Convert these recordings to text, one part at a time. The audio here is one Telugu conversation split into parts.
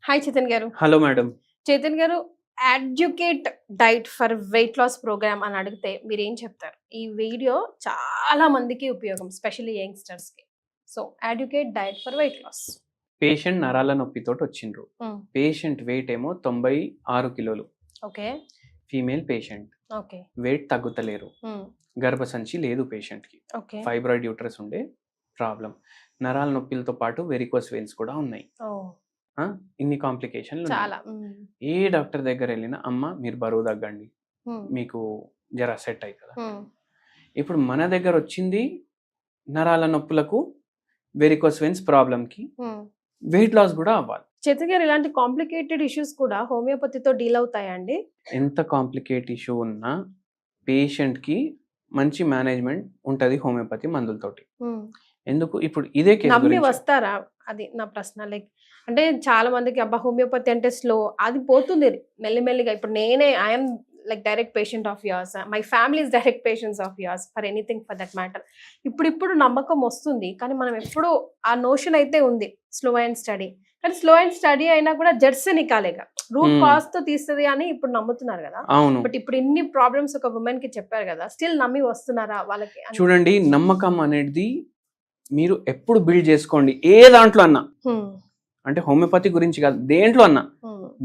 హాయ్ చేతన్ గారు. Hello madam. Chetan garu, adequate diet for weight loss program అని అడిగితే మీరేం చెప్తారు? ఈ వీడియో చాలా మందికి ఉపయోగం, స్పెషల్లీ యంగ్స్టర్స్‌కి. So, adequate diet for weight loss. Patient నరాల నొప్పితోటి వచ్చిండ్రు. పేషెంట్ వెయిట్ ఏమో 96 కిలోలు. Okay. Female patient. Okay. Weight తగ్గుతలేరు. గర్భసంచి లేదు పేషెంట్కి. ఓకే. ఫైబ్రాయిడ్ యూట్రస్ ఉండే ప్రాబ్లం. నరాల నొప్పిలతో పాటు వెరికోస్ వెయిన్స్ కూడా ఉన్నాయి. ఇన్ని కాంప్లికేషన్లు చాలా. ఏ డాక్టర్ దగ్గర వెళ్ళినా అమ్మ మీరు బరువు తగ్గండి, మీకు జర సెట్ అవుతుందా. ఇప్పుడు మన దగ్గర వచ్చింది నరాల నొప్పులకు, వెరికోస్ వెయిన్స్ ప్రాబ్లంకి, వెయిట్ లాస్ కూడా అవ్వాలి. చేతన్ గారు, ఇలాంటి కాంప్లికేటెడ్ ఇష్యూస్ కూడా హోమియోపతితో డీల్ అవుతాయండి? ఎంత కాంప్లికేట్ ఇష్యూ ఉన్నా పేషెంట్కి మంచి మేనేజ్మెంట్ ఉంటుంది హోమియోపతి మందులతోటి. ఎందుకు ఇప్పుడు ఇదే నమ్మి వస్తారా? అది నా ప్రశ్న. లైక్ అంటే చాలా మందికి అబ్బా హోమియోపతి అంటే స్లో, అది పోతుంది మెల్లిమెల్లిగా. ఇప్పుడు నేనే I'm like direct patient of yours, my family is direct patients of yours for anything for that matter. ఇప్పుడు నమ్మకం వస్తుంది, కానీ మనం ఎప్పుడు ఆ నోషన్ అయితే ఉంది స్లో అండ్ స్టడీ. కానీ స్లో అండ్ స్టడీ అయినా కూడా జడ్స్ నికాలేగా రూట్ కాజ్ తో తీస్తుంది అని ఇప్పుడు నమ్ముతున్నారు కదా. బట్ ఇప్పుడు ఇన్ని ప్రాబ్లమ్స్ ఒక ఉమెన్ కి చెప్పారు కదా, స్టిల్ నమ్మి వస్తున్నారా వాళ్ళకి? చూడండి, నమ్మకం అనేది మీరు ఎప్పుడు బిల్డ్ చేసుకోండి, ఏ దాంట్లో అన్నా. అంటే హోమియోపతి గురించి కాదు, దేంట్లో అన్నా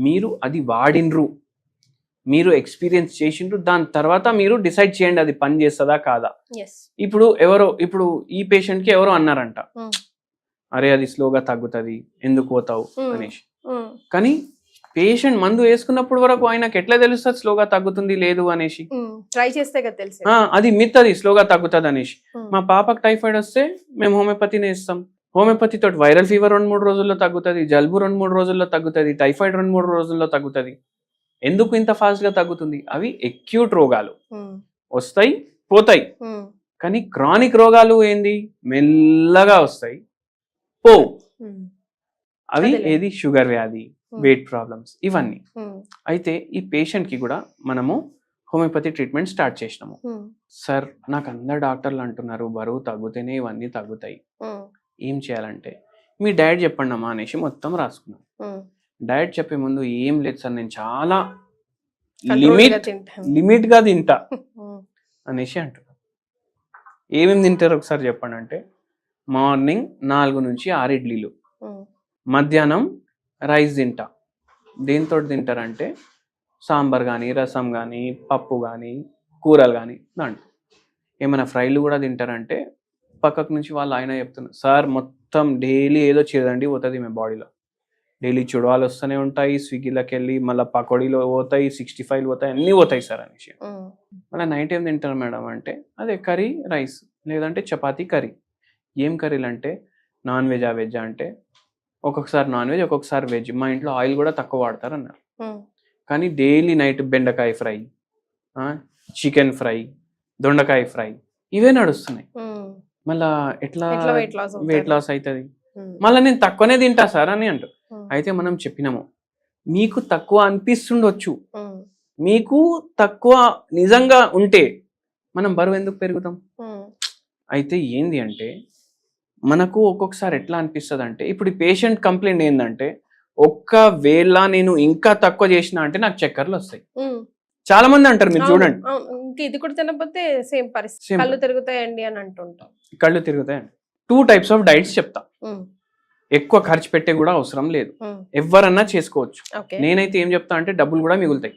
మీరు అది వాడినరు, మీరు ఎక్స్పీరియన్స్ చేసిండ్రు, దాని తర్వాత మీరు డిసైడ్ చేయండి అది పని చేస్తుందా కాదా. ఇప్పుడు ఈ పేషెంట్ కి ఎవరో అన్నారంట, అరే అది స్లోగా తగ్గుతుంది ఎందుకు పోతావు అనేసి. కానీ పేషెంట్ మందు వేసుకున్నప్పుడు వరకు ఆయనకు ఎట్లా తెలుస్తుంది స్లోగా తగ్గుతుంది లేదు అనేసి? ట్రై చేస్తే తెలిసి అది మిత్, అది స్లోగా తగ్గుతుంది అనేసి. మా పాపకు టైఫాయిడ్ వస్తే మేము హోమియోపతిని ఇస్తాం. హోమియోపతి తోటి వైరల్ ఫీవర్ 2-3 రోజుల్లో తగ్గుతుంది, జలుబు 2-3 రోజుల్లో తగ్గుతుంది, టైఫాయిడ్ 2-3 రోజుల్లో తగ్గుతుంది. ఎందుకు ఇంత ఫాస్ట్ గా తగ్గుతుంది? అవి అక్యూట్ రోగాలు, వస్తాయి పోతాయి. కానీ క్రానిక్ రోగాలు ఏంది, మెల్లగా వస్తాయి పోవు. అవి ఏది షుగర్ వ్యాధి, వెయిట్ ప్రాబ్లమ్స్, ఇవన్నీ. అయితే ఈ పేషెంట్ కి కూడా మనము హోమియోపతి ట్రీట్మెంట్ స్టార్ట్ చేసినాము. సార్ నాకు అందరు డాక్టర్లు అంటున్నారు బరువు తగ్గుతేనే ఇవన్నీ తగ్గుతాయి, ఏం చేయాలంటే మీ డైట్ చెప్పండి అమ్మా అనేసి మొత్తం రాసుకున్నాం. డైట్ చెప్పే ముందు ఏం లేదు సార్, నేను చాలా లిమిట్ గా తింటా అనేసి అంటున్నాను. ఏమేమి తింటారు ఒకసారి చెప్పండి అంటే, మార్నింగ్ 4 నుంచి 6 ఇడ్లీలు, మధ్యాహ్నం రైస్ తింటా. దేంతో తింటారంటే సాంబార్ కానీ, రసం కానీ, పప్పు కానీ, కూరలు కానీ, దాంట్లో ఏమైనా ఫ్రైలు కూడా తింటారంటే పక్కకు నుంచి వాళ్ళు ఆయన చెప్తున్నారు, సార్ మొత్తం డైలీ ఏదో చేదండి పోతుంది మీ బాడీలో, డైలీ చుడవాలు వస్తూనే ఉంటాయి, స్విగ్గీలోకి వెళ్ళి మళ్ళీ పకోడీలో పోతాయి, 65 పోతాయి, అన్నీ పోతాయి సార్ అనేసి. మళ్ళీ నైట్ ఏం తింటారు మేడం అంటే, అదే కర్రీ రైస్ లేదంటే చపాతీ కర్రీ. ఏం కర్రీలు అంటే నాన్ వెజ్, ఆ వెజ్ అంటే ఒక్కొక్కసారి నాన్ వెజ్ ఒక్కొక్కసారి వెజ్. మా ఇంట్లో ఆయిల్ కూడా తక్కువ వాడతారు అన్నారు. కానీ డైలీ నైట్ బెండకాయ ఫ్రై, చికెన్ ఫ్రై, దొండకాయ ఫ్రై, ఇవే నడుస్తున్నాయి. మళ్ళా ఎట్లా వెయిట్ లాస్ అవుతుంది? మళ్ళీ నేను తక్కువనే తింటా సార్ అని అంటారు. అయితే మనం చెప్పినాము, మీకు తక్కువ అనిపిస్తుండొచ్చు, మీకు తక్కువ నిజంగా ఉంటే మనం బరువు ఎందుకు పెరుగుతాం? అయితే ఏంది అంటే మనకు ఒక్కొక్కసారి ఎట్లా అనిపిస్తుంది అంటే, ఇప్పుడు ఈ పేషెంట్ కంప్లైంట్ ఏంటంటే, ఒక్కవేళ నేను ఇంకా తక్కువ చేసిన అంటే నాకు చక్కర్లు వస్తాయి. చాలా మంది అంటారు, మీరు చూడండి. ఇది కూడా తినకపోతే సేమ్ పరిస్థితి, కళ్ళు తిరుగుతాయండి అని అంటుంటాం. కళ్ళు తిరుగుతాయండి. 2 types ఆఫ్ డైట్స్ చెప్తా. ఎక్కువ ఖర్చు పెట్టే కూడా అవసరం లేదు, ఎవరన్నా చేసుకోవచ్చు. నేనైతే ఏం చెప్తా అంటే డబ్బులు కూడా మిగులుతాయి.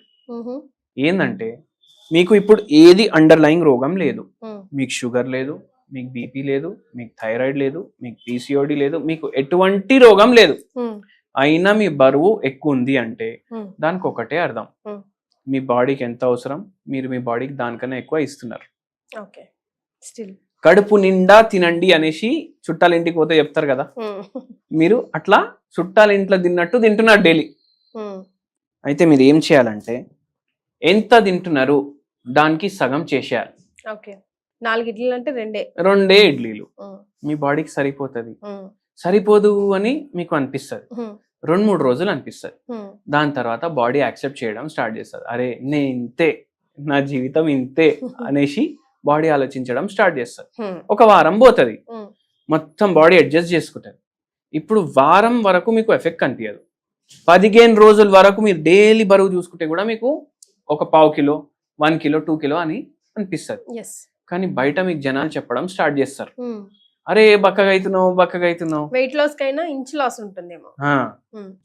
ఏంటంటే మీకు ఇప్పుడు ఏది అండర్లయింగ్ రోగం లేదు, మీకు షుగర్ లేదు, మీకు బీపీ లేదు, మీకు థైరాయిడ్ లేదు, మీకు పీసీఓడి లేదు, మీకు ఎటువంటి రోగం లేదు, అయినా మీ బరువు ఎక్కువ ఉంది అంటే దానికి ఒకటే అర్థం, మీ బాడీకి ఎంత అవసరం మీరు మీ బాడీకి దానికన్నా ఎక్కువ ఇస్తున్నారు. కడుపు నిండా తినండి అనేసి చుట్టాల ఇంటికి పోతే చెప్తారు కదా, మీరు అట్లా చుట్టాల ఇంట్లో తిన్నట్టు తింటున్నారు డైలీ. అయితే మీరు ఏం చేయాలంటే ఎంత తింటున్నారు దానికి సగం చేసేయాలి. 4 ఇడ్లీలు అంటే 2 ఇడ్లీలు మీ బాడీకి సరిపోతుంది. సరిపోదు అని మీకు అనిపిస్తుంది, 2-3 రోజులు అనిపిస్తుంది. దాని తర్వాత బాడీ యాక్సెప్ట్ చేయడం స్టార్ట్ చేస్తుంది. అరే నేను ఇంతే, నా జీవితం ఇంతే అనేసి బాడీ ఆలోచించడం స్టార్ట్ చేస్తుంది. ఒక వారం పోతుంది, మొత్తం బాడీ అడ్జస్ట్ చేసుకుంటుంది. ఇప్పుడు వారం వరకు మీకు ఎఫెక్ట్ కనిపించదు, 15 రోజుల వరకు మీరు డైలీ బరువు చూసుకుంటే కూడా మీకు ఒక 1/2 కిలో 1 కిలో 2 కిలో అని అనిపిస్తుంది. కానీ బయట మీకు జనాలు చెప్పడం స్టార్ట్ చేస్తారు, అరే బక్కగా అవుతున్నావు. వెయిట్ లాస్ కైనా ఇంచ్ లాస్ ఉంటుందేమో.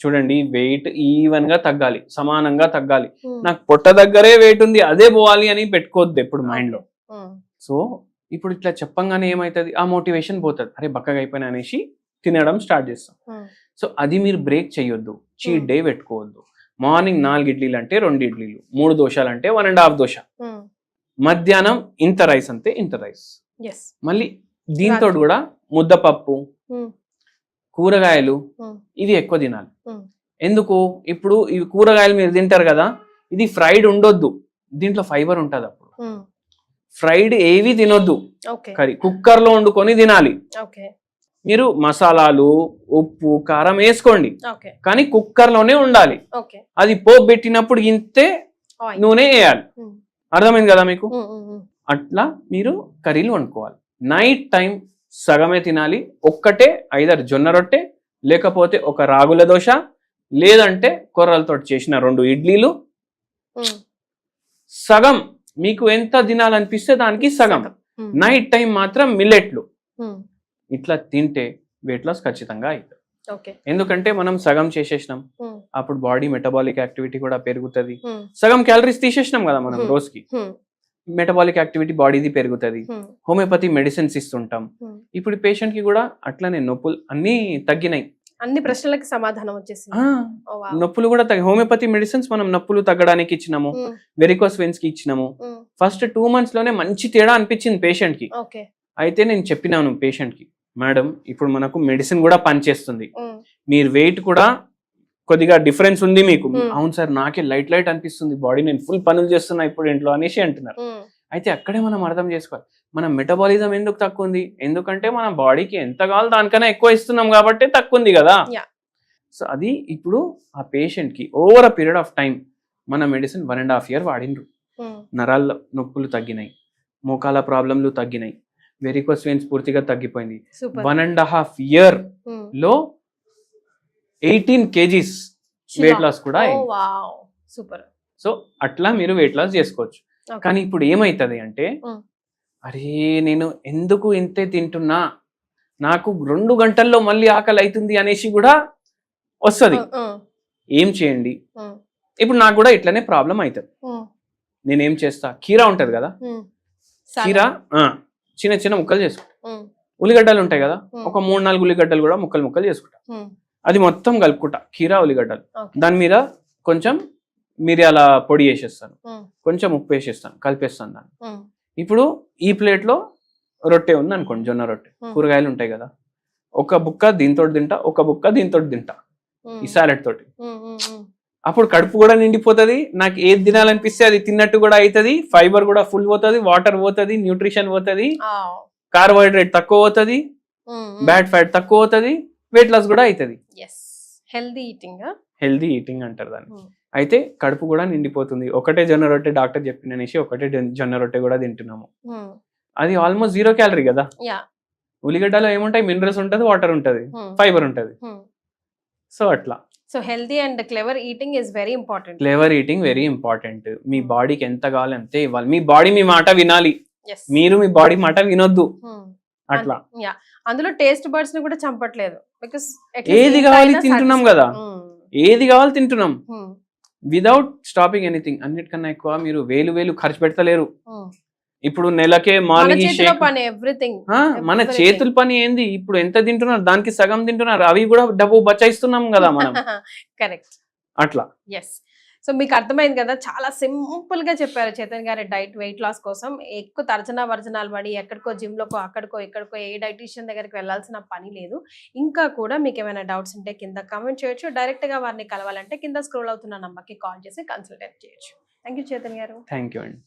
చూడండి, వెయిట్ ఈవెన్ గా తగ్గాలి, సమానంగా తగ్గాలి. నాకు పొట్ట దగ్గరే వెయిట్ ఉంది అదే పోవాలి అని పెట్టుకోవద్దు ఎప్పుడు మైండ్ లో. సో ఇప్పుడు ఇట్లా చెప్పంగానే ఏమైతుంది, ఆ మోటివేషన్ పోతుంది, అరే బక్కగా అయిపోయినా అనేసి తినడం స్టార్ట్ చేస్తాం. సో అది మీరు బ్రేక్ చేయొద్దు, చీట్ డే పెట్టుకోవద్దు. మార్నింగ్ 4 ఇడ్లీలు అంటే 2 ఇడ్లీలు, 3 దోశలు అంటే 1.5 దోశ, మధ్యాహ్నం ఇంత రైస్ అంటే ఇంత రైస్, మళ్ళీ దీంతో కూడా ముద్దపప్పు, కూరగాయలు ఇవి ఎక్కువ తినాలి. ఎందుకు, ఇప్పుడు ఇవి కూరగాయలు మీరు తింటారు కదా, ఇది ఫ్రైడ్ ఉండొద్దు, దీంట్లో ఫైబర్ ఉంటుంది. అప్పుడు ఫ్రైడ్ ఏవి తినొద్దు, కర్రీ కుక్కర్ లో వండుకొని తినాలి. మీరు మసాలాలు ఉప్పు కారం వేసుకోండి, కానీ కుక్కర్ లోనే ఉండాలి. అది పోపు పెట్టినప్పుడు ఇంతే నూనె వేయాలి. అర్థమైంది కదా మీకు? అట్లా మీరు కర్రీలు వండుకోవాలి. నైట్ టైం సగమే తినాలి. ఒక్కటే ఐదర్ జొన్న రొట్టె, లేకపోతే ఒక రాగుల దోశ, లేదంటే కొర్రలతో చేసిన 2 ఇడ్లీలు. సగం మీకు ఎంత తినాలనిపిస్తే దానికి సగం. నైట్ టైం మాత్రం మిల్లెట్లు. ఇట్లా తింటే వెయిట్ లాస్ ఖచ్చితంగా అవుతుంది. ఎందుకంటే మనం సగం చేసేసినాం, అప్పుడు బాడీ మెటబాలిక్ యాక్టివిటీ కూడా పెరుగుతుంది. సగం క్యాలరీస్ తీసేసినాం కదా మనం రోజుకి, మెటబాలిక్ యాక్టివిటీ బాడీది పెరుగుతుంది. హోమియోపతి మెడిసిన్స్ ఇస్తుంటాం. ఇప్పుడు పేషెంట్ కి కూడా అట్లనే నొప్పులు అన్ని తగ్గినాయి, అన్ని ప్రశ్నలకి సమాధానం వచ్చేసింది. నొప్పులు కూడా హోమియోపతి మెడిసిన్స్ మనం నొప్పులు తగ్గడానికి ఇచ్చినాము, వెరికోస్ వెయిన్స్ కి ఇచ్చినాము. ఫస్ట్ 2 months లోనే మంచి తేడా అనిపించింది పేషెంట్ కి. అయితే నేను చెప్పినాను పేషెంట్ కి, మేడం ఇప్పుడు మనకు మెడిసిన్ కూడా పనిచేస్తుంది, మీరు వెయిట్ కూడా కొద్దిగా డిఫరెన్స్ ఉంది మీకు. అవును సార్, నాకే లైట్ అనిపిస్తుంది బాడీ, నేను ఫుల్ పనులు చేస్తున్నా ఇప్పుడు ఇంట్లో అనేసి అంటున్నారు. అయితే అక్కడే మనం అర్థం చేసుకోవాలి, మన మెటబాలిజం ఎందుకు తక్కువ ఉంది, ఎందుకంటే మన బాడీకి ఎంత కావాలో దానికన్నా ఎక్కువ ఇస్తున్నాం కాబట్టి తక్కువ ఉంది కదా. సో అది ఇప్పుడు ఆ పేషెంట్ కి over a period of time మన మెడిసిన్ 1.5 year వాడిండ్రు. నరాల నొప్పులు తగ్గినాయి, మోకాల ప్రాబ్లంలు తగ్గినాయి, వెరికోస్ వెయిన్స్ పూర్తిగా తగ్గిపోయింది. 1.5 year లో 18 kgs వెయిట్ లాస్ కూడా అయింది. సో అట్లా మీరు వెయిట్ లాస్ చేసుకోవచ్చు. కానీ ఇప్పుడు ఏమైతుంది అంటే, అరే నేను ఎందుకు ఇంతే తింటున్నా, నాకు 2 గంటల్లో మళ్ళీ ఆకలి అవుతుంది అనేసి కూడా వస్తుంది. ఏం చేయండి, ఇప్పుడు నాకు కూడా ఇట్లనే ప్రాబ్లం అవుతుంది. నేనేం చేస్తా, కీరా ఉంటది కదా, కీరా చిన్న చిన్న ముక్కలు చేసుకుంటా. ఉల్లిగడ్డలు ఉంటాయి కదా, ఒక 3-4 ఉల్లిగడ్డలు కూడా ముక్కలు చేసుకుంటా. అది మొత్తం కలుపుకుంటా, కీరా ఉల్లిగడ్డలు. దాని మీద కొంచెం మిరియాల పొడి వేసేస్తాను, కొంచెం ఉప్పు వేసేస్తాను, కలిపేస్తాను దాన్ని. ఇప్పుడు ఈ ప్లేట్ లో రొట్టె ఉంది అనుకోండి, జొన్న రొట్టె, కూరగాయలు ఉంటాయి కదా, ఒక బుక్క దీంతో తింటా, ఒక బుక్క దీంతో తింటా, ఈ సాలెడ్ తోటి. అప్పుడు కడుపు కూడా నిండిపోతుంది, నాకు ఏది తినాలనిపిస్తే అది తిన్నట్టు కూడా అవుతుంది, ఫైబర్ కూడా ఫుల్ పోతుంది, వాటర్ పోతుంది, న్యూట్రిషన్ పోతుంది, కార్బోహైడ్రేట్ తక్కువ పోతుంది, బ్యాడ్ ఫ్యాట్ తక్కువ పోతుంది, వెయిట్ లాస్ కూడా అవుతుంది. హెల్దీ ఈటింగ్ అంటారు దాన్ని. అయితే కడుపు కూడా నిండిపోతుంది. ఒకటే జొన్న రొట్టె డాక్టర్ చెప్పిననేసి ఒకటే జొన్న రొట్టె కూడా తింటున్నాము, అది ఆల్మోస్ట్ 0 calorie కదా. ఉల్లిగడ్డలో ఏముంటాయి, మినరల్స్ ఉంటుంది, వాటర్ ఉంటుంది, ఫైబర్ ఉంటుంది. సో అట్లా. So healthy and clever eating is very important. Clever eating very important. మీ బాడీకి ఎంత కావాలి అంతే ఇవ్వాలి. మీ బాడీ మీ మాట వినాలి, మీరు మీ బాడీ మాట వినొద్దు. అట్లా అందులో టేస్ట్ బర్డ్స్ ని కూడా చంపట్లేదు, బికాస్ ఏది కావాలి తింటున్నాం కదా, ఏది కావాలి తింటున్నాం విదౌట్ స్టాపింగ్ ఎనీథింగ్. అన్నిటికన్నా ఎక్కువ మీరు వేలు ఖర్చు పెడతలేరు. ఇప్పుడు నెలకే మార్నింగ్ మన చేతుల పని ఏంది, ఇప్పుడు ఎంత తింటున్నారు దానికి సగం తింటున్నారు, అవి కూడా డబ్బు బచాయిస్తున్నాం కదా మనం. కరెక్ట్. అట్లా. ఎస్. సో మీకు అర్థమైంది కదా, చాలా సింపుల్ గా చెప్పారు చైతన్య గారి డైట్ వెయిట్ లాస్ కోసం. ఎక్కువ తర్జనా వర్జనాలు పడి ఎక్కడికో జిమ్ లోకో అక్కడికో ఇక్కడికో ఏ డైటీషియన్ దగ్గరికి వెళ్ళాల్సిన పని లేదు. ఇంకా కూడా మీకు ఏమైనా డౌట్స్ ఉంటే కింద కామెంట్ చేయొచ్చు, డైరెక్ట్ గా వారిని కలవాలంటే కింద స్క్రోల్ అవుతున్న నంబర్కి కాల్ చేసి కన్సల్టేట్ చేయొచ్చు. థ్యాంక్ యూ చైతన్య గారు. థ్యాంక్ యూ అండి.